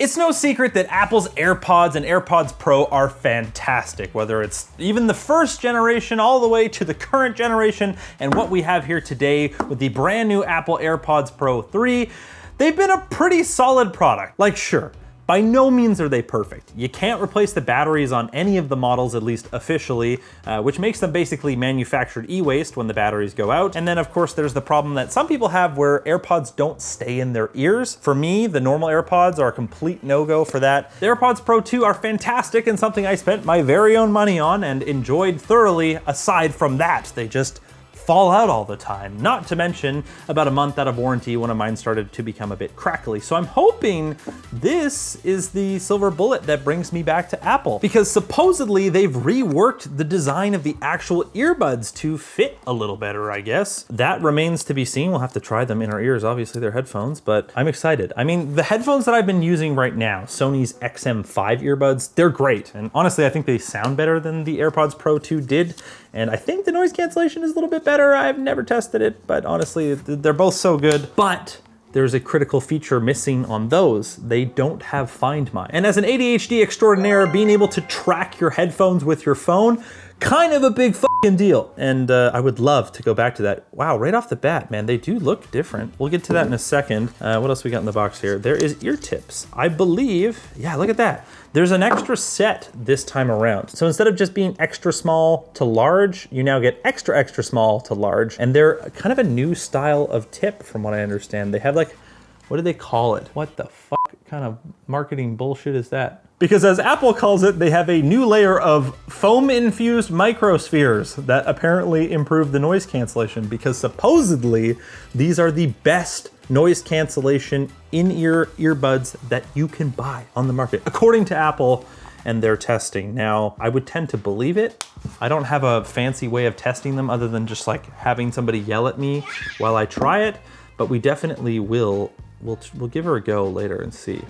It's no secret that Apple's AirPods and AirPods Pro are fantastic, whether it's even the first generation all the way to the current generation, and what we have here today with the brand new Apple AirPods Pro 3, they've been a pretty solid product. Like, sure, by no means are they perfect. You can't replace the batteries on any of the models, at least officially, which makes them basically manufactured e-waste when the batteries go out. And then of course there's the problem that some people have where AirPods don't stay in their ears. For me, the normal AirPods are a complete no-go for that. The AirPods Pro 2 are fantastic and something I spent my very own money on and enjoyed thoroughly. Aside from that, they just fall out all the time. Not to mention, about a month out of warranty, one of mine started to become a bit crackly. So I'm hoping this is the silver bullet that brings me back to Apple, because supposedly they've reworked the design of the actual earbuds to fit a little better, I guess. That remains to be seen. We'll have to try them in our ears. Obviously they're headphones, but I'm excited. I mean, the headphones that I've been using right now, Sony's XM5 earbuds, they're great. And honestly, I think they sound better than the AirPods Pro 2 did. And I think the noise cancellation is a little bit better. I've never tested it, but honestly, they're both so good. But there's a critical feature missing on those. They don't have Find My. And as an ADHD extraordinaire, being able to track your headphones with your phone, kind of a big fucking deal. And I would love to go back to that. Wow, right off the bat, man, they do look different. We'll get to that in a second. What else we got in the box here? There is ear tips. I believe, yeah, look at that. There's an extra set this time around. So instead of just being extra small to large, you now get extra, extra small to large. And they're kind of a new style of tip from what I understand. They have like, what do they call it? What the fuck kind of marketing bullshit is that? Because as Apple calls it, they have a new layer of foam-infused microspheres that apparently improve the noise cancellation, because supposedly these are the best noise cancellation in-ear earbuds that you can buy on the market, according to Apple and their testing. Now, I would tend to believe it. I don't have a fancy way of testing them other than just like having somebody yell at me while I try it, but we definitely will. We'll give her a go later and see.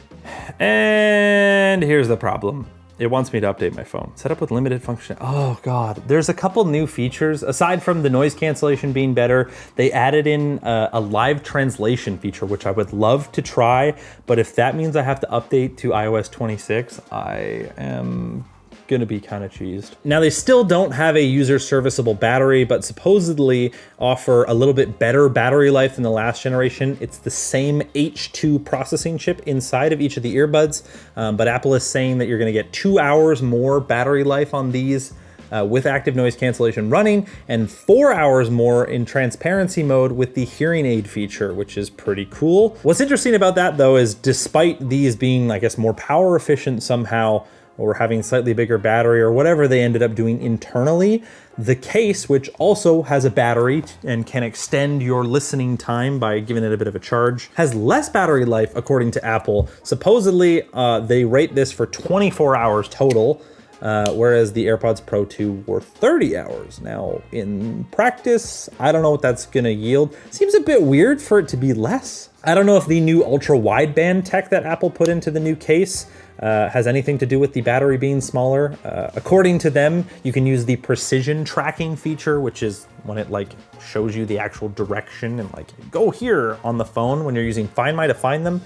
And here's the problem. It wants me to update my phone. Set up with limited function. Oh God, there's a couple new features. Aside from the noise cancellation being better, they added in a live translation feature, which I would love to try. But if that means I have to update to iOS 26, I am gonna be kind of cheesed. Now, they still don't have a user serviceable battery, but supposedly offer a little bit better battery life than the last generation. It's the same H2 processing chip inside of each of the earbuds, but Apple is saying that you're gonna get 2 hours more battery life on these with active noise cancellation running, and 4 hours more in transparency mode with the hearing aid feature, which is pretty cool. What's interesting about that though is despite these being, I guess, more power efficient somehow, or having slightly bigger battery or whatever they ended up doing internally, the case, which also has a battery and can extend your listening time by giving it a bit of a charge, has less battery life according to Apple. Supposedly, they rate this for 24 hours total, whereas the AirPods Pro 2 were 30 hours. Now, in practice, I don't know what that's gonna yield. Seems a bit weird for it to be less. I don't know if the new ultra wideband tech that Apple put into the new case has anything to do with the battery being smaller. According to them, you can use the precision tracking feature, which is when it like shows you the actual direction and like go here on the phone when you're using Find My to find them.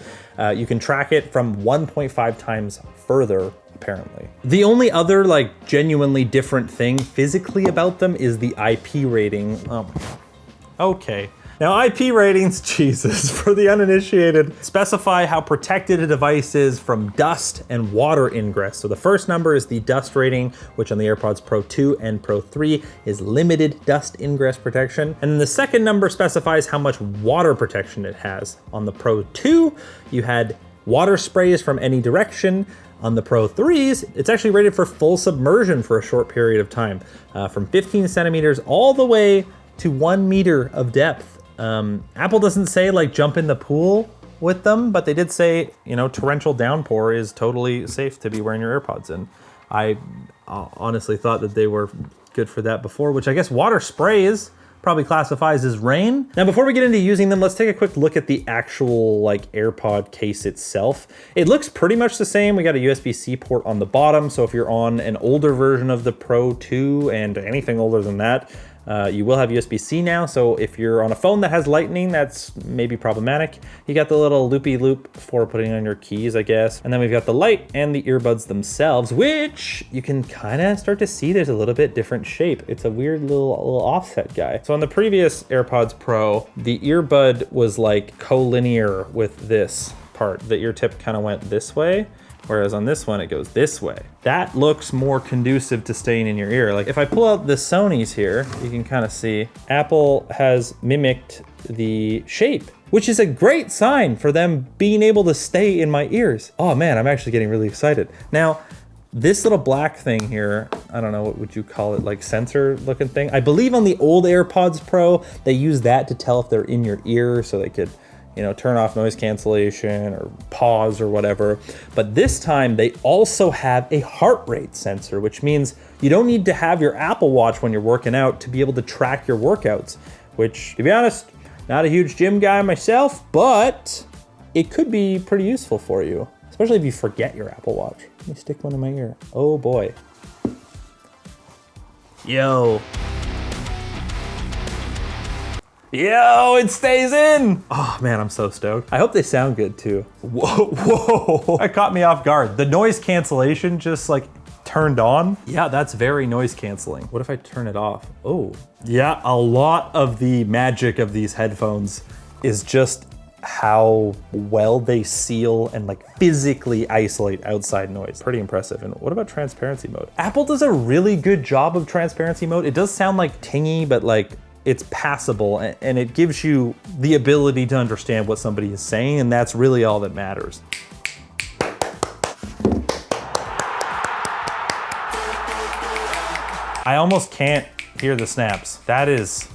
You can track it from 1.5 times further, apparently. The only other like genuinely different thing physically about them is the IP rating. Oh my God. Okay. Now, IP ratings, Jesus, for the uninitiated, specify how protected a device is from dust and water ingress. So the first number is the dust rating, which on the AirPods Pro 2 and Pro 3 is limited dust ingress protection. And then the second number specifies how much water protection it has. On the Pro 2, you had water sprays from any direction. On the Pro 3s, it's actually rated for full submersion for a short period of time, from 15 centimeters all the way to 1 meter of depth. Apple doesn't say like jump in the pool with them, but they did say, you know, torrential downpour is totally safe to be wearing your AirPods in. I honestly thought that they were good for that before, which I guess water sprays probably classifies as rain. Now, before we get into using them, let's take a quick look at the actual like AirPod case itself. It looks pretty much the same. We got a USB-C port on the bottom. So if you're on an older version of the Pro 2 and anything older than that, You will have USB-C now, so if you're on a phone that has lightning, that's maybe problematic. You got the little loopy loop for putting on your keys, I guess. And then we've got the light and the earbuds themselves, which you can kind of start to see there's a little bit different shape. It's a weird little offset guy. So on the previous AirPods Pro, the earbud was like collinear with this part. The ear tip kind of went this way, whereas on this one, it goes this way. That looks more conducive to staying in your ear. Like if I pull out the Sony's here, you can kind of see Apple has mimicked the shape, which is a great sign for them being able to stay in my ears. Oh man, I'm actually getting really excited. Now, this little black thing here, I don't know, what would you call it, like sensor looking thing? I believe on the old AirPods Pro, they use that to tell if they're in your ear so they could, you know, turn off noise cancellation or pause or whatever. But this time they also have a heart rate sensor, which means you don't need to have your Apple Watch when you're working out to be able to track your workouts, which, to be honest, not a huge gym guy myself, but it could be pretty useful for you, especially if you forget your Apple Watch. Let me stick one in my ear. Oh boy. Yo, it stays in. Oh man, I'm so stoked. I hope they sound good too. Whoa. That caught me off guard. The noise cancellation just like turned on. Yeah, that's very noise canceling. What if I turn it off? Oh, yeah, a lot of the magic of these headphones is just how well they seal and like physically isolate outside noise. Pretty impressive. And what about transparency mode? Apple does a really good job of transparency mode. It does sound like tingy, but like it's passable and it gives you the ability to understand what somebody is saying, and that's really all that matters. I almost can't hear the snaps. That is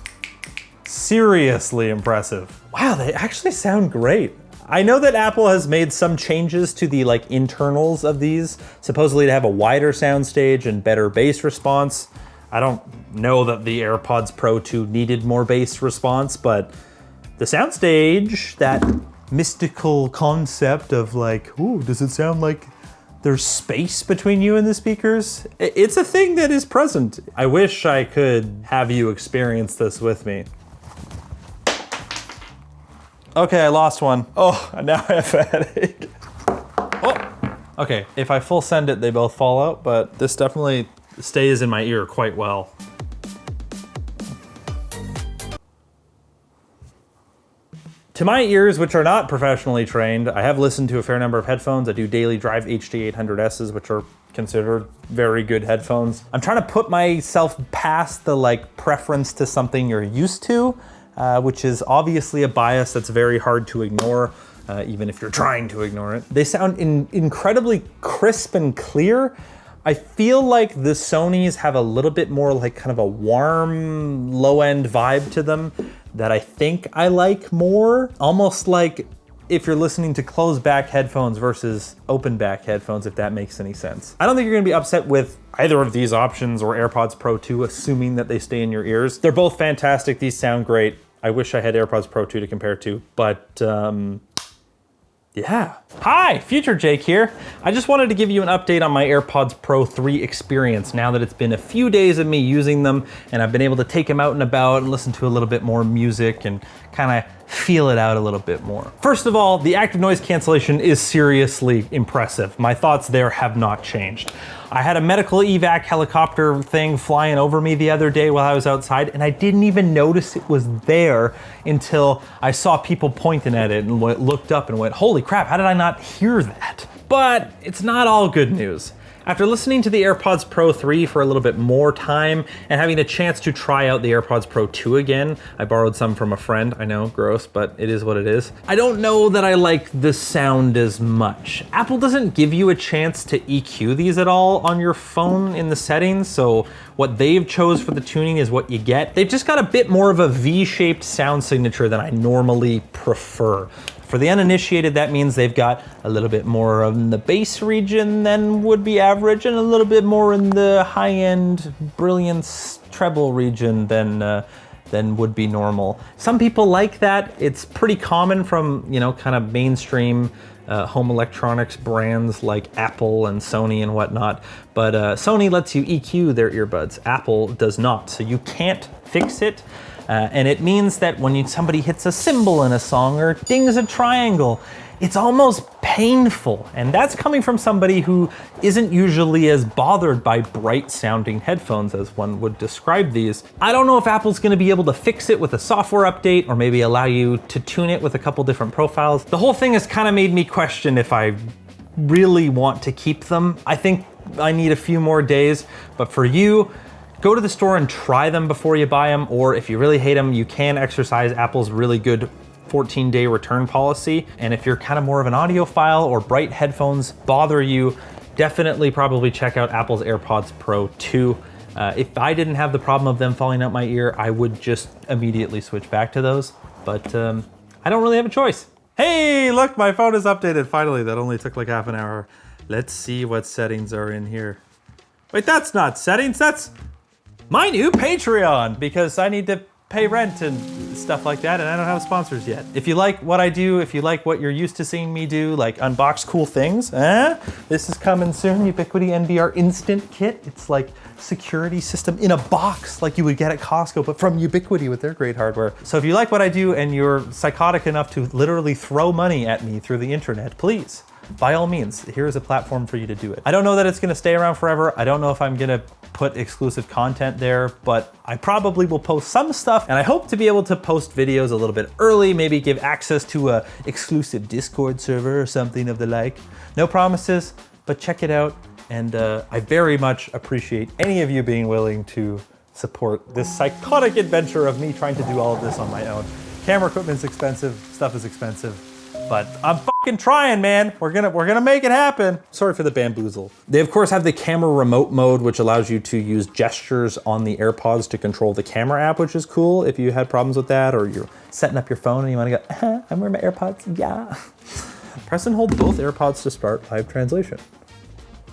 seriously impressive. Wow, they actually sound great. I know that Apple has made some changes to the like internals of these, supposedly to have a wider soundstage and better bass response. I don't know that the AirPods Pro 2 needed more bass response, but the soundstage, that mystical concept of like, ooh, does it sound like there's space between you and the speakers? It's a thing that is present. I wish I could have you experience this with me. Okay, I lost one. Oh, now I have a headache. Oh, okay, if I full send it, they both fall out, but this definitely stays in my ear quite well. To my ears, which are not professionally trained, I have listened to a fair number of headphones. I do daily drive HD800Ss, which are considered very good headphones. I'm trying to put myself past the like preference to something you're used to, which is obviously a bias that's very hard to ignore, even if you're trying to ignore it. They sound incredibly crisp and clear. I feel like the Sonys have a little bit more like kind of a warm, low-end vibe to them that I think I like more. Almost like if you're listening to closed back headphones versus open back headphones, if that makes any sense. I don't think you're gonna be upset with either of these options or AirPods Pro 2, assuming that they stay in your ears. They're both fantastic, these sound great. I wish I had AirPods Pro 2 to compare to, but yeah. Hi, Future Jake here. I just wanted to give you an update on my AirPods Pro 3 experience now that it's been a few days of me using them and I've been able to take them out and about and listen to a little bit more music and kind of feel it out a little bit more. First of all, the active noise cancellation is seriously impressive. My thoughts there have not changed. I had a medical evac helicopter thing flying over me the other day while I was outside, and I didn't even notice it was there until I saw people pointing at it and looked up and went, holy crap, how did I not hear that? But it's not all good news. After listening to the AirPods Pro 3 for a little bit more time and having a chance to try out the AirPods Pro 2 again, I borrowed some from a friend. I know, gross, but it is what it is. I don't know that I like the sound as much. Apple doesn't give you a chance to EQ these at all on your phone in the settings, so what they've chose for the tuning is what you get. They've just got a bit more of a V-shaped sound signature than I normally prefer. For the uninitiated, that means they've got a little bit more in the bass region than would be average and a little bit more in the high-end brilliance treble region than would be normal. Some people like that. It's pretty common from, you know, kind of mainstream home electronics brands like Apple and Sony and whatnot. But Sony lets you EQ their earbuds. Apple does not, so you can't fix it. And it means that when somebody hits a cymbal in a song or dings a triangle, it's almost painful. And that's coming from somebody who isn't usually as bothered by bright sounding headphones as one would describe these. I don't know if Apple's gonna be able to fix it with a software update or maybe allow you to tune it with a couple different profiles. The whole thing has kind of made me question if I really want to keep them. I think I need a few more days, but for you, go to the store and try them before you buy them, or if you really hate them, you can exercise Apple's really good 14-day return policy. And if you're kind of more of an audiophile or bright headphones bother you, definitely probably check out Apple's AirPods Pro 2. If I didn't have the problem of them falling out my ear, I would just immediately switch back to those, but I don't really have a choice. Hey, look, my phone is updated finally. That only took like half an hour. Let's see what settings are in here. Wait, that's not settings, that's my new Patreon, because I need to pay rent and stuff like that, and I don't have sponsors yet. If you like what I do, if you like what you're used to seeing me do, like unbox cool things, this is coming soon, Ubiquiti NVR Instant Kit. It's like security system in a box like you would get at Costco, but from Ubiquiti with their great hardware. So if you like what I do and you're psychotic enough to literally throw money at me through the internet, please, by all means, here's a platform for you to do it. I don't know that it's gonna stay around forever. I don't know if I'm gonna put exclusive content there, but I probably will post some stuff, and I hope to be able to post videos a little bit early, maybe give access to a exclusive Discord server or something of the like. No promises, but check it out. And I very much appreciate any of you being willing to support this psychotic adventure of me trying to do all of this on my own. Camera equipment's expensive, stuff is expensive, but I'm fucking trying, man. We're gonna make it happen. Sorry for the bamboozle. They of course have the camera remote mode, which allows you to use gestures on the AirPods to control the camera app, which is cool if you had problems with that, or you're setting up your phone and you wanna go, I'm wearing my AirPods, yeah. Press and hold both AirPods to start live translation.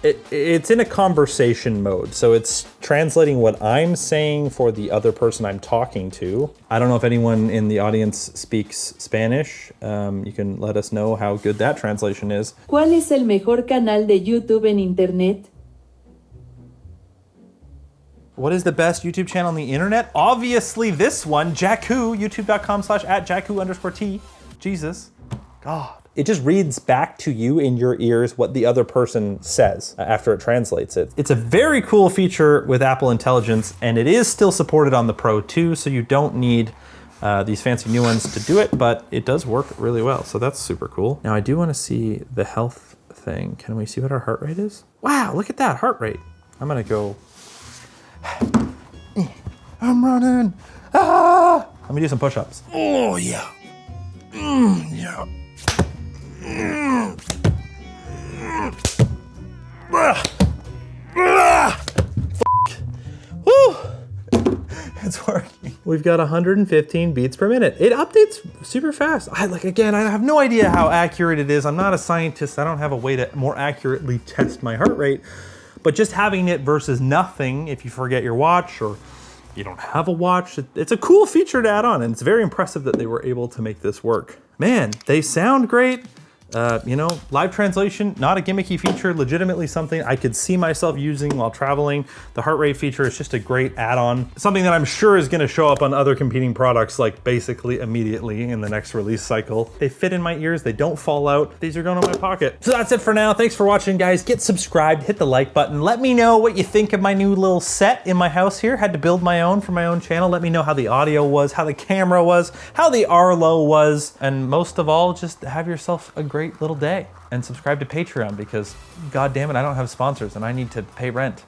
It's in a conversation mode, so it's translating what I'm saying for the other person I'm talking to. I don't know if anyone in the audience speaks Spanish. You can let us know how good that translation is. ¿Cuál es el mejor canal de YouTube en internet? What is the best YouTube channel on the internet? Obviously this one, Jakku, youtube.com/@Jakku_T. Jesus, God. It just reads back to you in your ears what the other person says after it translates it. It's a very cool feature with Apple Intelligence, and it is still supported on the Pro 2, so you don't need these fancy new ones to do it, but it does work really well, so that's super cool. Now I do want to see the health thing. Can we see what our heart rate is? Wow, look at that heart rate. I'm gonna go, I'm running. Ah! Let me do some push-ups. Oh yeah, yeah. It's working. We've got 115 beats per minute. It updates super fast. I have no idea how accurate it is. I'm not a scientist. I don't have a way to more accurately test my heart rate, but just having it versus nothing, if you forget your watch or you don't have a watch, it's a cool feature to add on, and it's very impressive that they were able to make this work. Man, they sound great. You know, live translation, not a gimmicky feature, legitimately something I could see myself using while traveling. The heart rate feature is just a great add-on. Something that I'm sure is gonna show up on other competing products like basically immediately in the next release cycle. They fit in my ears, they don't fall out. These are going in my pocket. So that's it for now. Thanks for watching, guys. Get subscribed, hit the like button. Let me know what you think of my new little set in my house here. Had to build my own for my own channel. Let me know how the audio was, how the camera was, how the Arlo was, and most of all, just have yourself a great little day, and subscribe to Patreon because god damn it, I don't have sponsors and I need to pay rent.